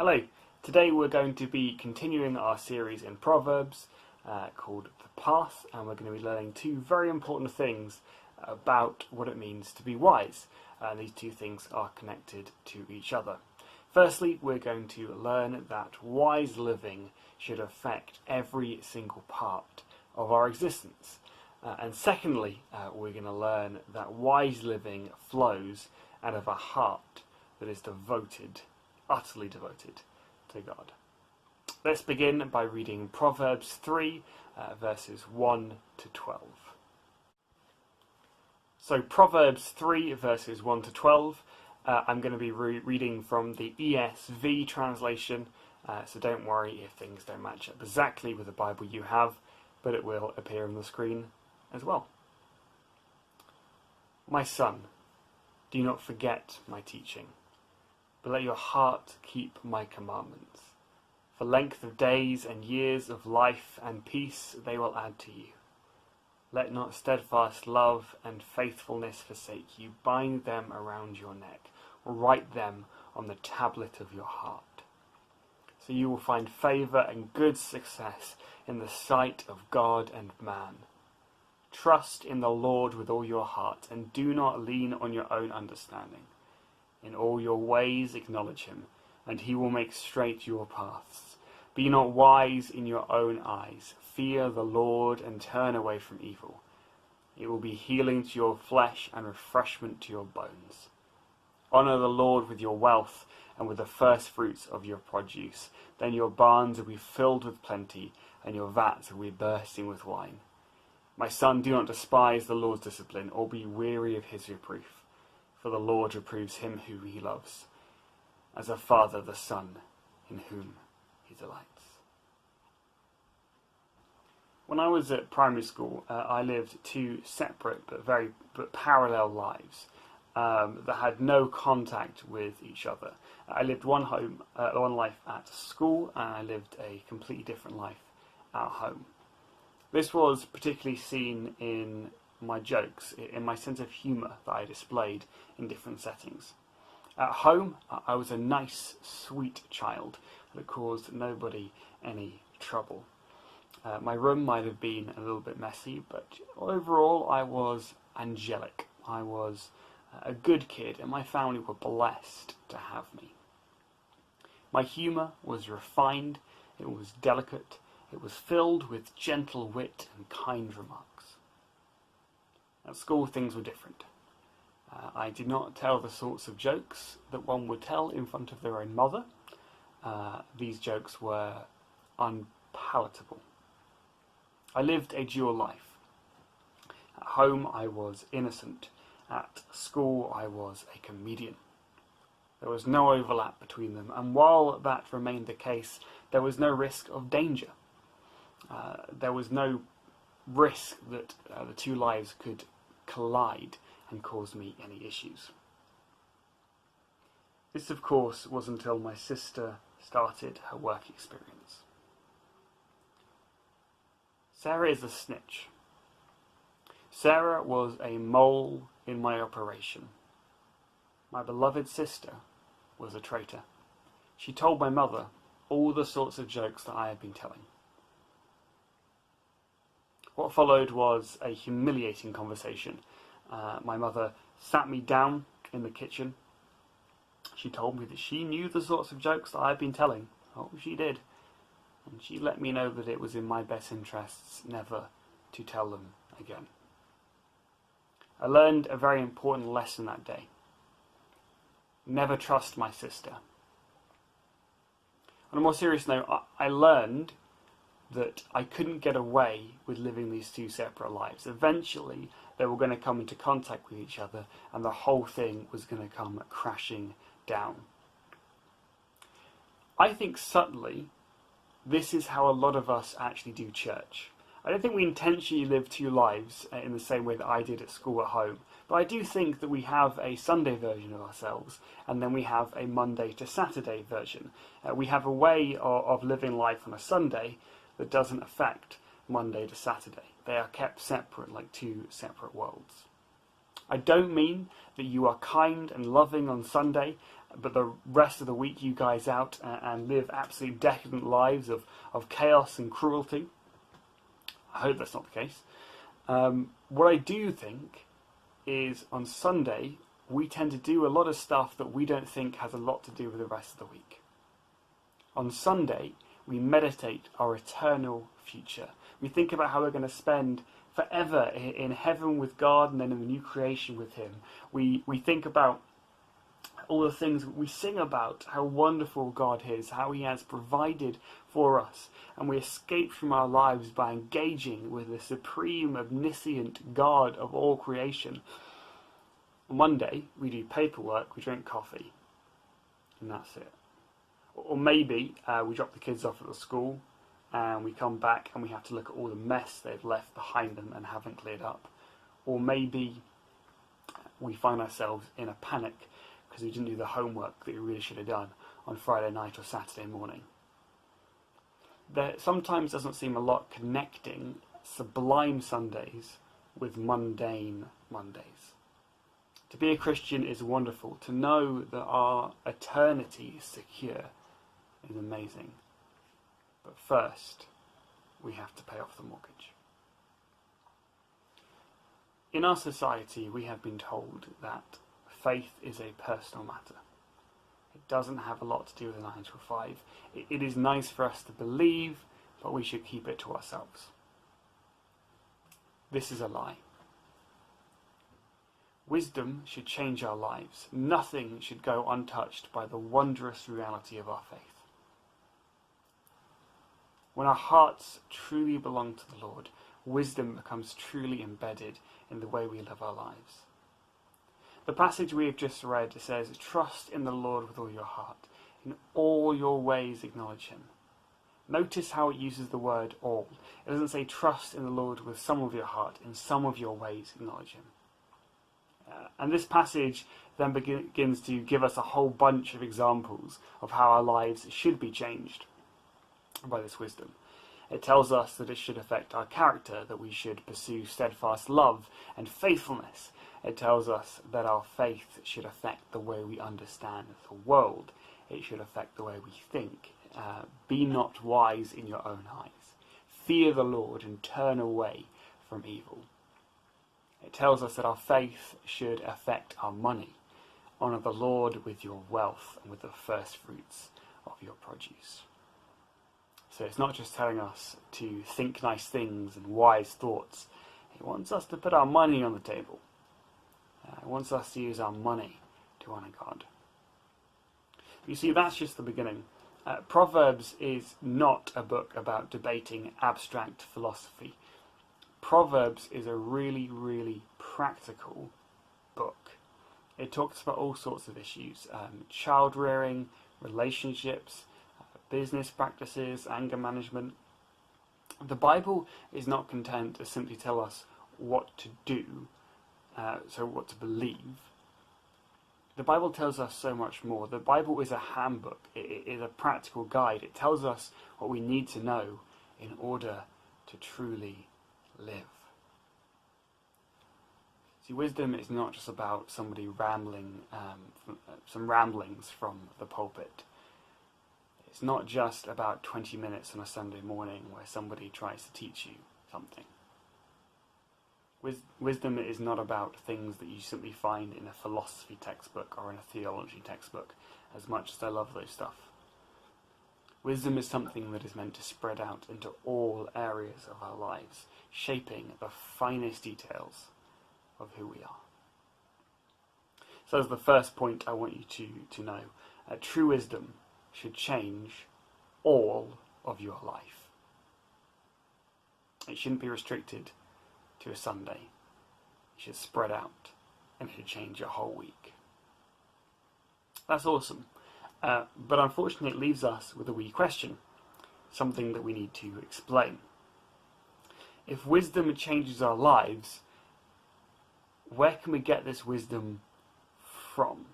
Hello, today we're going to be continuing our series in Proverbs called The Path, and we're going to be learning two very important things about what it means to be wise. These two things are connected to each other. Firstly, we're going to learn that wise living should affect every single part of our existence. And secondly, we're going to learn that wise living flows out of a heart that is devoted, utterly devoted to God. Let's begin by reading Proverbs 3, verses 1 to 12. So Proverbs 3, verses 1 to 12, I'm going to be reading from the ESV translation, so don't worry if things don't match up exactly with the Bible you have, but it will appear on the screen as well. My son, do not forget my teaching, but let your heart keep my commandments. For length of days and years of life and peace they will add to you. Let not steadfast love and faithfulness forsake you. Bind them around your neck. Write them on the tablet of your heart. So you will find favour and good success in the sight of God and man. Trust in the Lord with all your heart, and do not lean on your own understanding. In all your ways acknowledge him, and he will make straight your paths. Be not wise in your own eyes. Fear the Lord and turn away from evil. It will be healing to your flesh and refreshment to your bones. Honour the Lord with your wealth and with the first fruits of your produce. Then your barns will be filled with plenty, and your vats will be bursting with wine. My son, do not despise the Lord's discipline, or be weary of his reproof. For the Lord reproves him who he loves, as a father the son in whom he delights. When I was at primary school, I lived two separate but parallel lives that had no contact with each other. I lived one life at school, and I lived a completely different life at home. This was particularly seen in my jokes, in my sense of humour that I displayed in different settings. At home, I was a nice, sweet child that caused nobody any trouble. My room might have been a little bit messy, but overall I was angelic. I was a good kid, and my family were blessed to have me. My humour was refined, it was delicate, it was filled with gentle wit and kind remarks. At school, things were different. I did not tell the sorts of jokes that one would tell in front of their own mother. These jokes were unpalatable. I lived a dual life. At home, I was innocent. At school, I was a comedian. There was no overlap between them, and while that remained the case, there was no risk of danger. There was no risk that the two lives could collide and cause me any issues. This, of course, was until my sister started her work experience. Sarah is a snitch. Sarah was a mole in my operation. My beloved sister was a traitor. She told my mother all the sorts of jokes that I had been telling. What followed was a humiliating conversation. My mother sat me down in the kitchen. She told me that she knew the sorts of jokes that I had been telling. Oh, she did. And she let me know that it was in my best interests never to tell them again. I learned a very important lesson that day. Never trust my sister. On a more serious note, I learned that I couldn't get away with living these two separate lives. Eventually, they were going to come into contact with each other, and the whole thing was going to come crashing down. I think subtly, this is how a lot of us actually do church. I don't think we intentionally live two lives in the same way that I did at school at home, but I do think that we have a Sunday version of ourselves, and then we have a Monday to Saturday version. We have a way of living life on a Sunday that doesn't affect Monday to Saturday. They are kept separate, like two separate worlds. I don't mean that you are kind and loving on Sunday but the rest of the week you guys out and live absolutely decadent lives of chaos and cruelty. I hope that's not the case. What I do think is on Sunday, we tend to do a lot of stuff that we don't think has a lot to do with the rest of the week. On Sunday, we meditate our eternal future. We think about how we're going to spend forever in heaven with God and then in the new creation with Him. We think about all the things we sing about, how wonderful God is, how He has provided for us, and we escape from our lives by engaging with the supreme, omniscient God of all creation. On Monday, we do paperwork, we drink coffee, and that's it. Or maybe we drop the kids off at the school and we come back and we have to look at all the mess they've left behind them and haven't cleared up. Or maybe we find ourselves in a panic because we didn't do the homework that we really should have done on Friday night or Saturday morning. There sometimes doesn't seem a lot connecting sublime Sundays with mundane Mondays. To be a Christian is wonderful. To know that our eternity is secure is amazing. But first, we have to pay off the mortgage. In our society, we have been told that faith is a personal matter. It doesn't have a lot to do with a 9 to 5. It is nice for us to believe, but we should keep it to ourselves. This is a lie. Wisdom should change our lives. Nothing should go untouched by the wondrous reality of our faith. When our hearts truly belong to the Lord, wisdom becomes truly embedded in the way we live our lives. The passage we have just read says, "Trust in the Lord with all your heart. In all your ways acknowledge Him." Notice how it uses the word all. It doesn't say trust in the Lord with some of your heart. In some of your ways acknowledge Him. And this passage then begins to give us a whole bunch of examples of how our lives should be changed by this wisdom. It tells us that it should affect our character, that we should pursue steadfast love and faithfulness. It tells us that our faith should affect the way we understand the world. It should affect the way we think. Be not wise in your own eyes. Fear the Lord and turn away from evil. It tells us that our faith should affect our money. Honour the Lord with your wealth and with the first fruits of your produce. So it's not just telling us to think nice things and wise thoughts. It wants us to put our money on the table. It wants us to use our money to honour God. You see, that's just the beginning. Proverbs is not a book about debating abstract philosophy. Proverbs is a really, really practical book. It talks about all sorts of issues. Child rearing, relationships, business practices, anger management. The Bible is not content to simply tell us what to do, so what to believe. The Bible tells us so much more. The Bible is a handbook. It is a practical guide. It tells us what we need to know in order to truly live. See, wisdom is not just about somebody rambling, some ramblings from the pulpit. It's not just about 20 minutes on a Sunday morning where somebody tries to teach you something. Wisdom is not about things that you simply find in a philosophy textbook or in a theology textbook, as much as I love those stuff. Wisdom is something that is meant to spread out into all areas of our lives, shaping the finest details of who we are. So that's the first point I want you to know. True wisdom should change all of your life. It shouldn't be restricted to a Sunday. It should spread out and it should change your whole week. That's awesome. But unfortunately it leaves us with a wee question, something that we need to explain. If wisdom changes our lives, where can we get this wisdom from?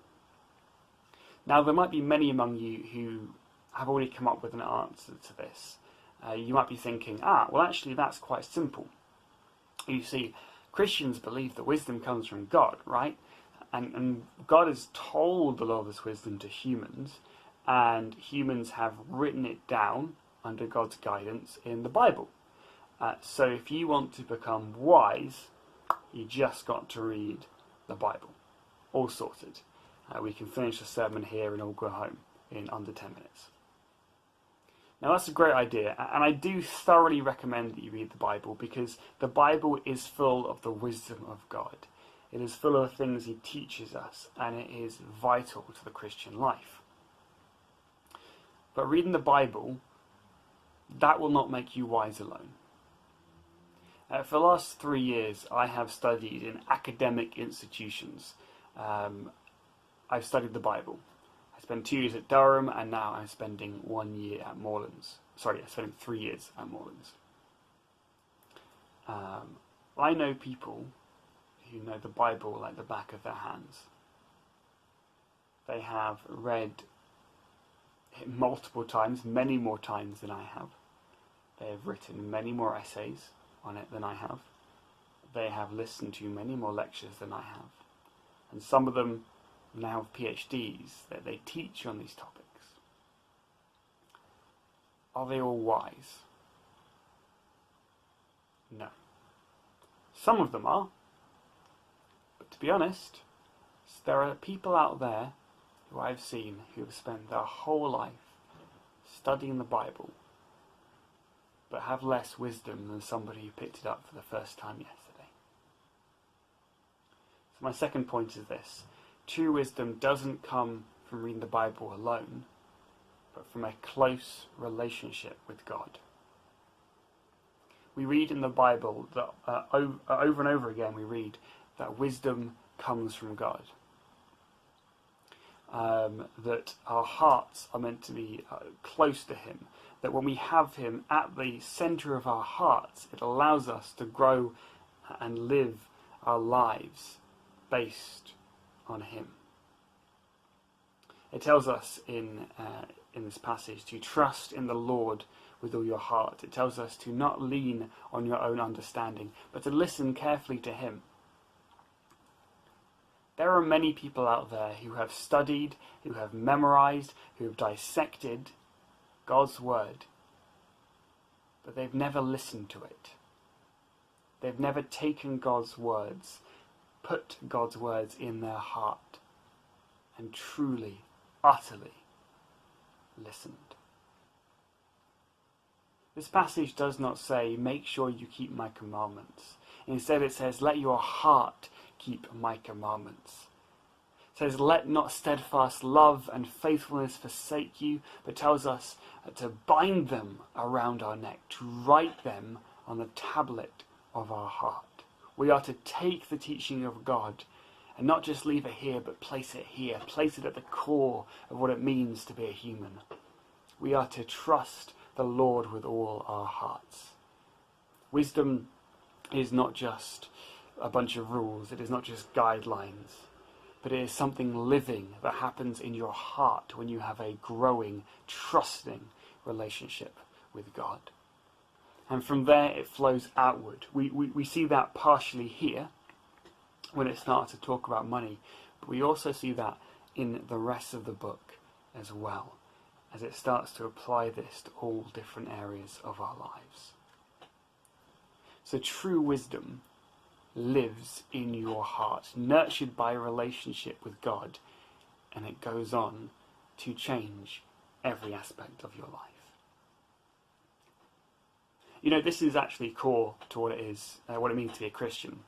Now, there might be many among you who have already come up with an answer to this. You might be thinking, well actually that's quite simple. You see, Christians believe that wisdom comes from God, right? And God has told a lot of this wisdom to humans, and humans have written it down under God's guidance in the Bible. So if you want to become wise, you just got to read the Bible. All sorted. We can finish the sermon here and all go home in under 10 minutes. Now that's a great idea, and I do thoroughly recommend that you read the Bible, because the Bible is full of the wisdom of God. It is full of the things he teaches us, and it is vital to the Christian life. But reading the Bible, that will not make you wise alone. For the last 3 years, I have studied in academic institutions. I've studied the Bible. I spent 2 years at Durham, and now I'm spending 1 year at Moorlands. Sorry, I'm spending 3 years at Moorlands. I know people who know the Bible like the back of their hands. They have read it multiple times, many more times than I have. They have written many more essays on it than I have. They have listened to many more lectures than I have. And some of them now have PhDs that they teach on these topics. Are they all wise? No. Some of them are. But to be honest, there are people out there who I've seen who have spent their whole life studying the Bible, but have less wisdom than somebody who picked it up for the first time yesterday. So my second point is this. True wisdom doesn't come from reading the Bible alone, but from a close relationship with God. We read in the Bible that over and over again we read that wisdom comes from God. That our hearts are meant to be close to him. That when we have him at the centre of our hearts, it allows us to grow and live our lives based on him. It tells us in this passage to trust in the Lord with all your heart. It tells us to not lean on your own understanding, but to listen carefully to him. There are many people out there who have studied, who have memorized, who have dissected God's word, but they've never listened to it. They've never taken God's words, put God's words in their heart, and truly, utterly listened. This passage does not say, make sure you keep my commandments. Instead it says, let your heart keep my commandments. It says, let not steadfast love and faithfulness forsake you, but tells us to bind them around our neck, to write them on the tablet of our heart. We are to take the teaching of God and not just leave it here, but place it here, place it at the core of what it means to be a human. We are to trust the Lord with all our hearts. Wisdom is not just a bunch of rules, it is not just guidelines, but it is something living that happens in your heart when you have a growing, trusting relationship with God. And from there it flows outward. We see that partially here when it starts to talk about money, but we also see that in the rest of the book as well, as it starts to apply this to all different areas of our lives. So true wisdom lives in your heart, nurtured by a relationship with God, and it goes on to change every aspect of your life. You know, this is actually core to what it is, what it means to be a Christian.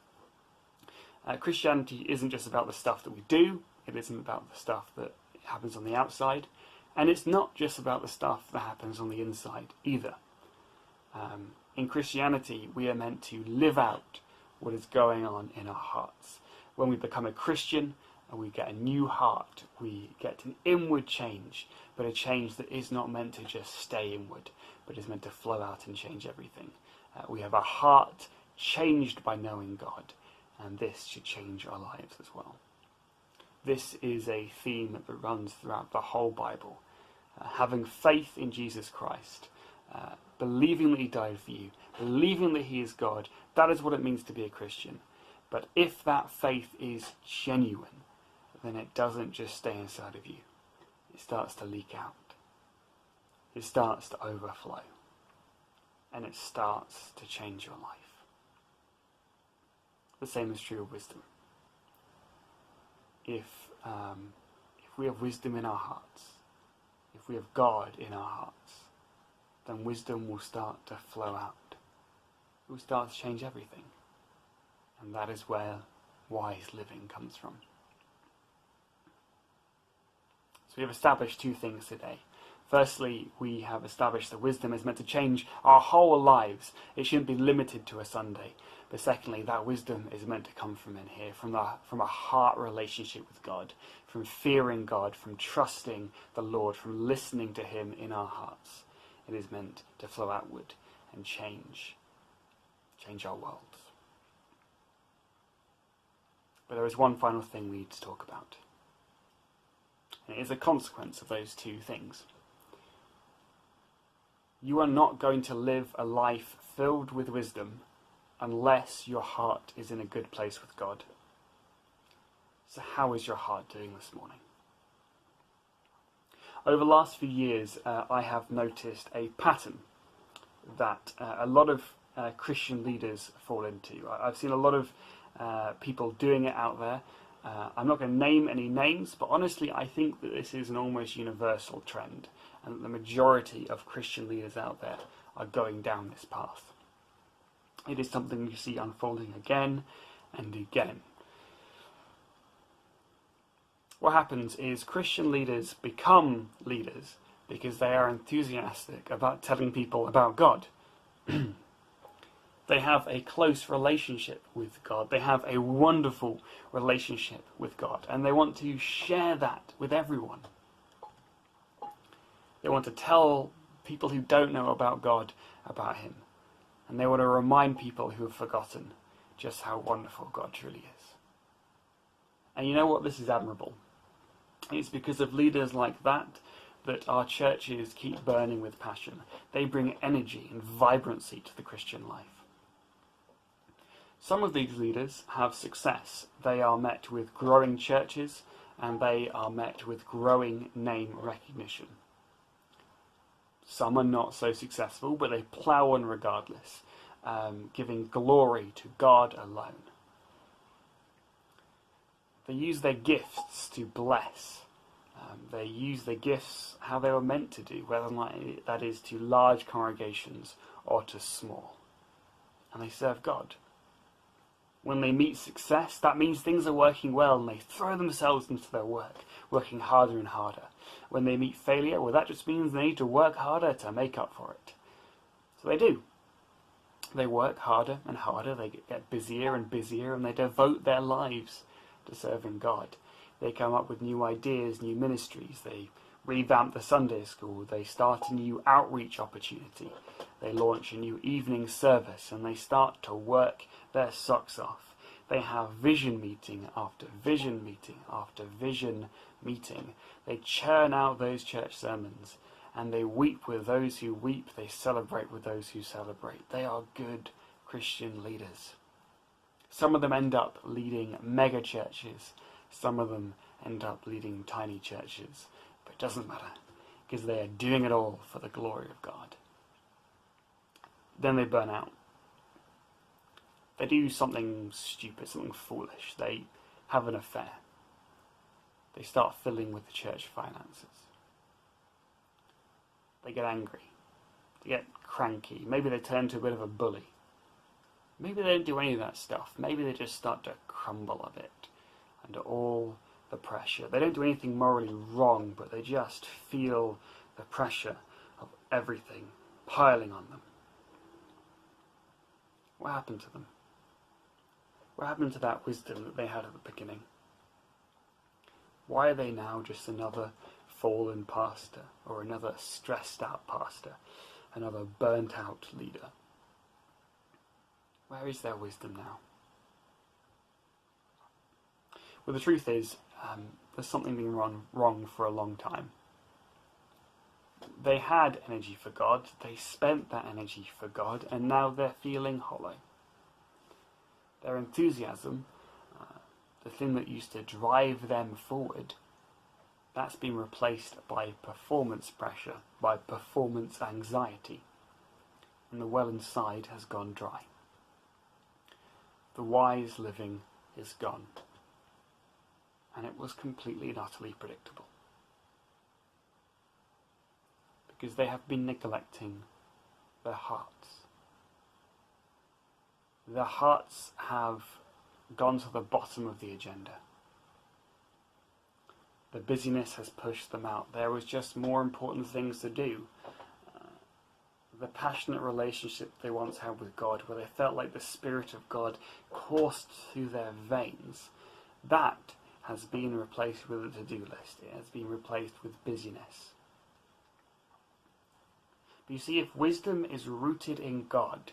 Christianity isn't just about the stuff that we do, it isn't about the stuff that happens on the outside, and it's not just about the stuff that happens on the inside either. In Christianity, we are meant to live out what is going on in our hearts. When we become a Christian and we get a new heart, we get an inward change, but a change that is not meant to just stay inward, but is meant to flow out and change everything. We have a heart changed by knowing God, and this should change our lives as well. This is a theme that runs throughout the whole Bible. Having faith in Jesus Christ, believing that he died for you, believing that he is God, that is what it means to be a Christian. But if that faith is genuine, then it doesn't just stay inside of you. It starts to leak out. It starts to overflow. And it starts to change your life. The same is true of wisdom. If we have wisdom in our hearts, if we have God in our hearts, then wisdom will start to flow out. It will start to change everything. And that is where wise living comes from. So we have established two things today. Firstly, we have established that wisdom is meant to change our whole lives. It shouldn't be limited to a Sunday. But secondly, that wisdom is meant to come from in here, from a heart relationship with God, from fearing God, from trusting the Lord, from listening to Him in our hearts. It is meant to flow outward and change our world. But there is one final thing we need to talk about. And it is a consequence of those two things. You are not going to live a life filled with wisdom unless your heart is in a good place with God. So how is your heart doing this morning? Over the last few years, I have noticed a pattern that a lot of Christian leaders fall into. I've seen a lot of people doing it out there. I'm not going to name any names, but honestly, I think that this is an almost universal trend, and that the majority of Christian leaders out there are going down this path. It is something you see unfolding again and again. What happens is Christian leaders become leaders because they are enthusiastic about telling people about God. They have a close relationship with God. They have a wonderful relationship with God. And they want to share that with everyone. They want to tell people who don't know about God about Him. And they want to remind people who have forgotten just how wonderful God truly is. And you know what? This is admirable. It's because of leaders like that our churches keep burning with passion. They bring energy and vibrancy to the Christian life. Some of these leaders have success. They are met with growing churches and they are met with growing name recognition. Some are not so successful, but they plough on regardless, giving glory to God alone. They use their gifts to bless. They use their gifts how they were meant to do, whether or not that is to large congregations or to small. And they serve God. When they meet success, that means things are working well and they throw themselves into their work, working harder and harder. When they meet failure, well, that just means they need to work harder to make up for it. So they do. They work harder and harder, they get busier and busier, and they devote their lives to serving God. They come up with new ideas, new ministries, they revamp the Sunday school, they start a new outreach opportunity, they launch a new evening service, and they start to work their socks off. They have vision meeting after vision meeting after vision meeting. They churn out those church sermons, and they weep with those who weep, they celebrate with those who celebrate. They are good Christian leaders. Some of them end up leading mega churches, some of them end up leading tiny churches, but it doesn't matter, because they are doing it all for the glory of God. Then they burn out. They do something stupid, something foolish. They have an affair. They start fiddling with the church finances. They get angry. They get cranky. Maybe they turn to a bit of a bully. Maybe they don't do any of that stuff. Maybe they just start to crumble a bit under all the pressure. They don't do anything morally wrong, but they just feel the pressure of everything piling on them. What happened to them? What happened to that wisdom that they had at the beginning? Why are they now just another fallen pastor, or another stressed out pastor, another burnt out leader? Where is their wisdom now? Well, the truth is, there's something been wrong for a long time. They had energy for God, they spent that energy for God, and now they're feeling hollow. Their enthusiasm the thing that used to drive them forward, that's been replaced by performance pressure, by performance anxiety, and the well inside has gone dry. The wise living is gone, and it was completely and utterly predictable, because they have been neglecting their hearts. Their hearts have gone to the bottom of the agenda. The busyness has pushed them out. There was just more important things to do. The passionate relationship they once had with God, where they felt like the Spirit of God coursed through their veins, that has been replaced with a to-do list. It has been replaced with busyness. But you see, if wisdom is rooted in God,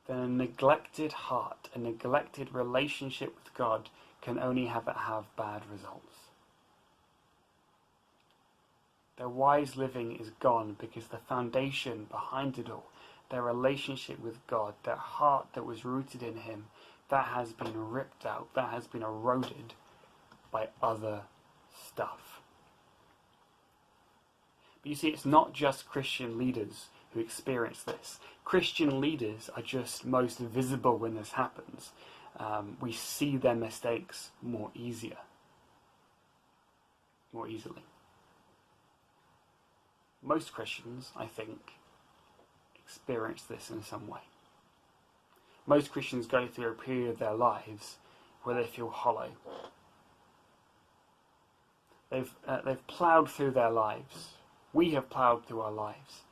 then a neglected heart, a neglected relationship with God, can only have bad results. Their wise living is gone because the foundation behind it all, their relationship with God, their heart that was rooted in Him, that has been ripped out, that has been eroded by other stuff. But you see, it's not just Christian leaders who experience this. Christian leaders are just most visible when this happens. We see their mistakes more easily. Most Christians, I think, experience this in some way. Most Christians go through a period of their lives where they feel hollow. They've ploughed through their lives. We have ploughed through our lives.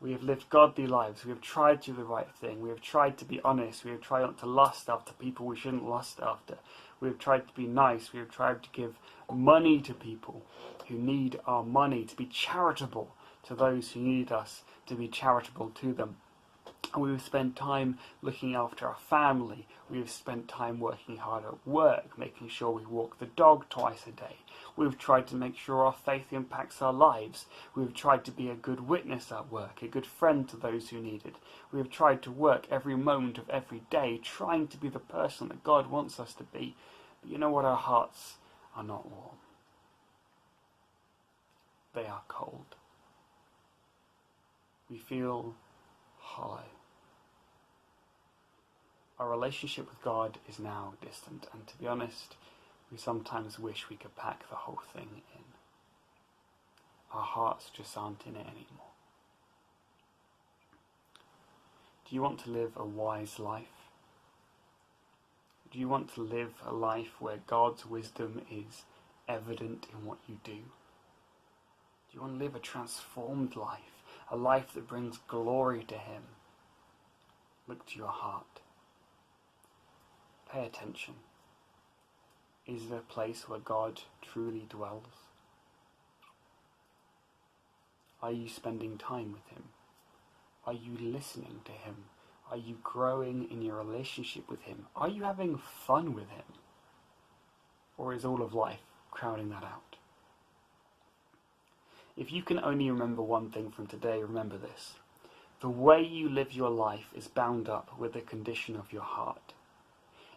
We have lived godly lives. We have tried to do the right thing. We have tried to be honest. We have tried not to lust after people we shouldn't lust after. We have tried to be nice. We have tried to give money to people who need our money, to be charitable to those who need us to be charitable to them. And we have spent time looking after our family. We have spent time working hard at work, making sure we walk the dog twice a day. We've tried to make sure our faith impacts our lives. We've tried to be a good witness at work, a good friend to those who need it. We have tried to work every moment of every day, trying to be the person that God wants us to be. But you know what? Our hearts are not warm. They are cold. We feel hollow. Our relationship with God is now distant, and to be honest, we sometimes wish we could pack the whole thing in. Our hearts just aren't in it anymore. Do you want to live a wise life? Do you want to live a life where God's wisdom is evident in what you do? Do you want to live a transformed life? A life that brings glory to Him? Look to your heart. Pay attention. Is it a place where God truly dwells? Are you spending time with Him? Are you listening to Him? Are you growing in your relationship with Him? Are you having fun with Him? Or is all of life crowding that out? If you can only remember one thing from today, remember this. The way you live your life is bound up with the condition of your heart.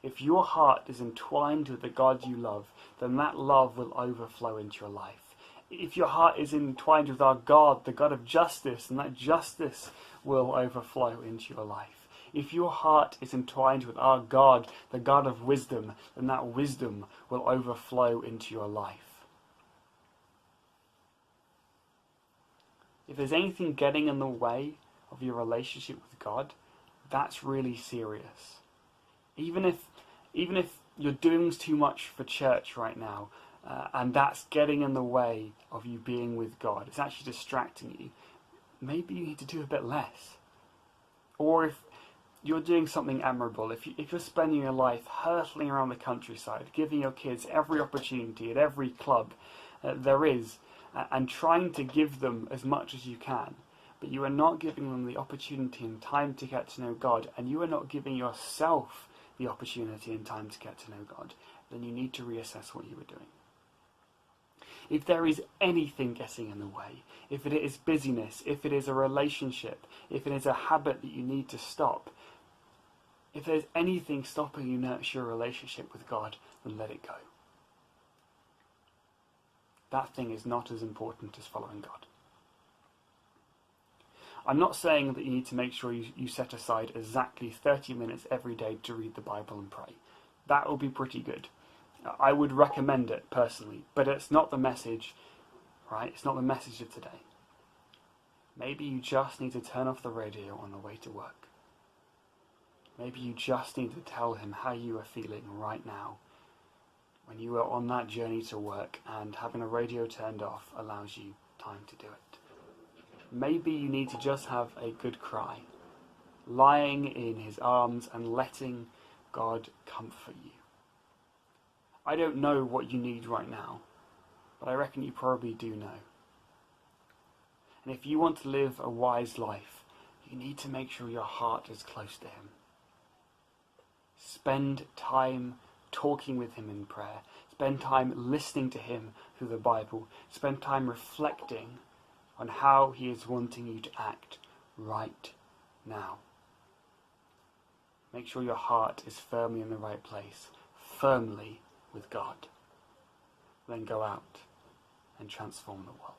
If your heart is entwined with the God you love, then that love will overflow into your life. If your heart is entwined with our God, the God of justice, then that justice will overflow into your life. If your heart is entwined with our God, the God of wisdom, then that wisdom will overflow into your life. If there's anything getting in the way of your relationship with God, that's really serious. Even if you're doing too much for church right now, and that's getting in the way of you being with God, it's actually distracting you, maybe you need to do a bit less. Or if you're doing something admirable, if you're spending your life hurtling around the countryside, giving your kids every opportunity at every club there is, and trying to give them as much as you can, but you are not giving them the opportunity and time to get to know God, and you are not giving yourself the opportunity and time to get to know God, then you need to reassess what you are doing. If there is anything getting in the way, if it is busyness, if it is a relationship, if it is a habit that you need to stop, If there's anything stopping you nurture your relationship with God, then let it go. That thing is not as important as following God. I'm not saying that you need to make sure you set aside exactly 30 minutes every day to read the Bible and pray. That will be pretty good. I would recommend it personally, but it's not the message, right? It's not the message of today. Maybe you just need to turn off the radio on the way to work. Maybe you just need to tell him how you are feeling right now when you are on that journey to work, and having a radio turned off allows you time to do it. Maybe you need to just have a good cry, lying in his arms and letting God comfort you. I don't know what you need right now, but I reckon you probably do know. And if you want to live a wise life, you need to make sure your heart is close to him. Spend time talking with him in prayer. Spend time listening to him through the Bible. Spend time reflecting on how he is wanting you to act right now. Make sure your heart is firmly in the right place, firmly with God. Then go out and transform the world.